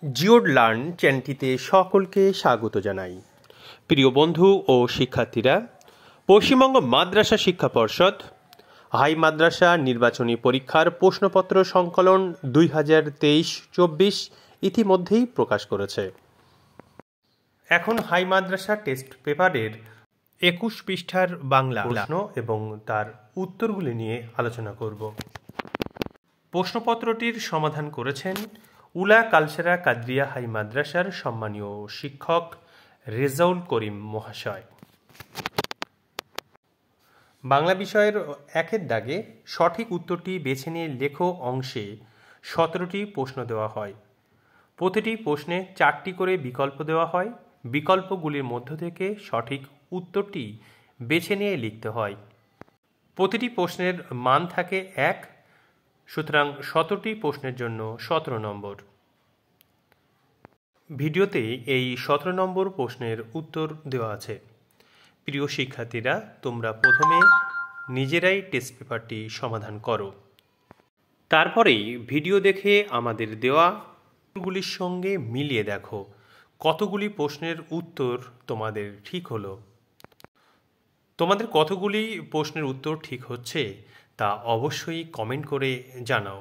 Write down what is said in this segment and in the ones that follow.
জিওড learn চ্যানেলটিতে সকলকে স্বাগত জানাই। প্রিয় বন্ধু ও শিক্ষার্থীরা, পশ্চিমবঙ্গ মাদ্রাসা শিক্ষা পর্ষদ হাই মাদ্রাসা নির্বাচনী পরীক্ষার প্রশ্নপত্র সংকলন 2023-24 ইতিমধ্যেই প্রকাশ করেছে। এখন হাই মাদ্রাসা টেস্ট পেপারের 21 পৃষ্ঠার বাংলা প্রশ্ন এবং তার উত্তরগুলি নিয়ে আলোচনা করব। প্রশ্নপত্রটির সমাধান করেছেন উলা কালসেরা কাদরিয়া হাই মাদ্রাসার সম্মানীয় শিক্ষক রেজাউল করিম মহাশয়। বাংলা বিষয়ের 1-এর দাগে সঠিক উত্তরটি বেছে নিয়ে লেখো অংশে 17টি প্রশ্ন দেওয়া হয়। প্রতিটি প্রশ্নে 4টি করে বিকল্প দেওয়া হয়। বিকল্পগুলির মধ্য থেকে সঠিক উত্তরটি বেছে নিয়ে লিখতে হয়। প্রতিটি প্রশ্নের মান থাকে 1, সুতরাং 17টি প্রশ্নের জন্য 17 নম্বর। ভিডিওতে এই 17 নম্বর প্রশ্নের উত্তর দেওয়া আছে। প্রিয় শিক্ষার্থীরা, তোমরা প্রথমে নিজেরাই টেস্ট পেপারটি সমাধান করো, তারপরেই ভিডিও দেখে আমাদের দেওয়া উত্তরগুলির সঙ্গে মিলিয়ে দেখো কতগুলি প্রশ্নের উত্তর তোমাদের ঠিক হলো। তোমাদের কতগুলি প্রশ্নের উত্তর ঠিক হচ্ছে তা অবশ্যই কমেন্ট করে জানাও।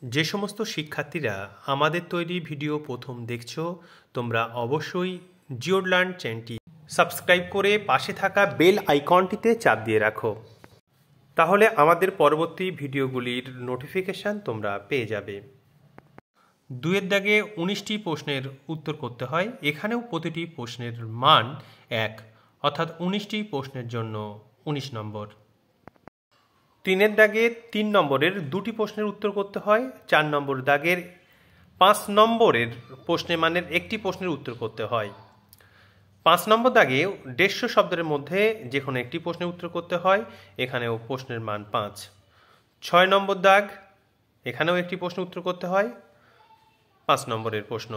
যে সমস্ত শিক্ষার্থীরা আমাদের তৈরি ভিডিও প্রথম দেখছো, তোমরা অবশ্যই জিওড লার্ন চ্যানেলটি সাবস্ক্রাইব করে পাশে থাকা বেল আইকনটিতে চাপ দিয়ে রাখো, তাহলে আমাদের পরবর্তী ভিডিওগুলির নোটিফিকেশান তোমরা পেয়ে যাবে। 2-এর দাগে 19টি প্রশ্নের উত্তর করতে হয়। এখানেও প্রতিটি প্রশ্নের মান 1, অর্থাৎ 19টি প্রশ্নের জন্য 19 নম্বর। 3-এর দাগে 3 নম্বরের 2টি প্রশ্নের উত্তর করতে হয়। 4 নম্বর দাগের 5 নম্বরের প্রশ্নের মানের একটি প্রশ্নের উত্তর করতে হয়। 5 নম্বর দাগে 150 শব্দের মধ্যে যে কোনো একটি প্রশ্নের উত্তর করতে হয়। এখানেও প্রশ্নের মান 5। 6 নম্বর দাগ, এখানেও একটি প্রশ্ন উত্তর করতে হয়, 5 নম্বরের প্রশ্ন।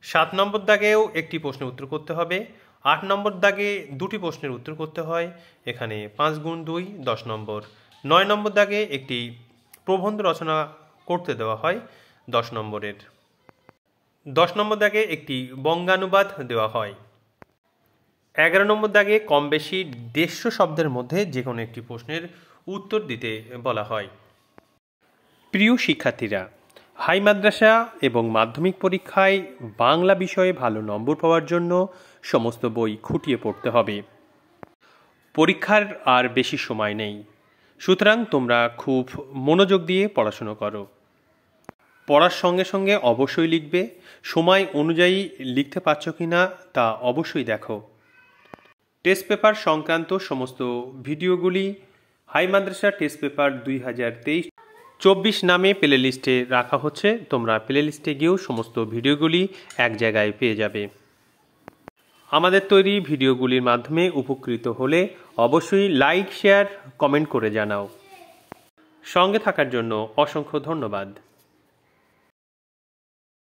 7 নম্বর দাগেও একটি প্রশ্নের উত্তর করতে হবে। 8 নম্বর দাগে 2টি প্রশ্নের উত্তর করতে হয়। এখানে 5 গুণ 2 10 নম্বর। 9 নম্বর দাগে একটি প্রবন্ধ রচনা করতে দেওয়া হয় 10 নম্বরের। 10 নম্বর দাগে একটি বঙ্গানুবাদ দেওয়া হয়। 11 নম্বর দাগে কম বেশি 150 শব্দের মধ্যে যে কোনো একটি প্রশ্নের উত্তর দিতে বলা হয়। প্রিয় শিক্ষার্থীরা, হাই মাদ্রাসা এবং মাধ্যমিক পরীক্ষায় বাংলা বিষয়ে ভালো নম্বর পাওয়ার জন্য সমস্ত বই খুঁটিয়ে পড়তে হবে। পরীক্ষার আর বেশি সময় নেই, সুতরাং তোমরা খুব মনোযোগ দিয়ে পড়াশুনো করো। পড়ার সঙ্গে সঙ্গে অবশ্যই লিখবে। সময় অনুযায়ী লিখতে পারছো কি না তা অবশ্যই দেখো। টেস্ট পেপার সংক্রান্ত সমস্ত ভিডিওগুলি হাই মাদ্রাসা টেস্ট পেপার 2023-24 নামে প্লে লিস্টে রাখা হচ্ছে। তোমরা প্লে লিস্টে গিয়েও সমস্ত ভিডিওগুলি এক জায়গায় পেয়ে যাবে। আমাদের তৈরি ভিডিওগুলির মাধ্যমে উপকৃত হলে অবশ্যই লাইক, শেয়ার, কমেন্ট করে জানাও। সঙ্গে থাকার জন্য অসংখ্য ধন্যবাদ।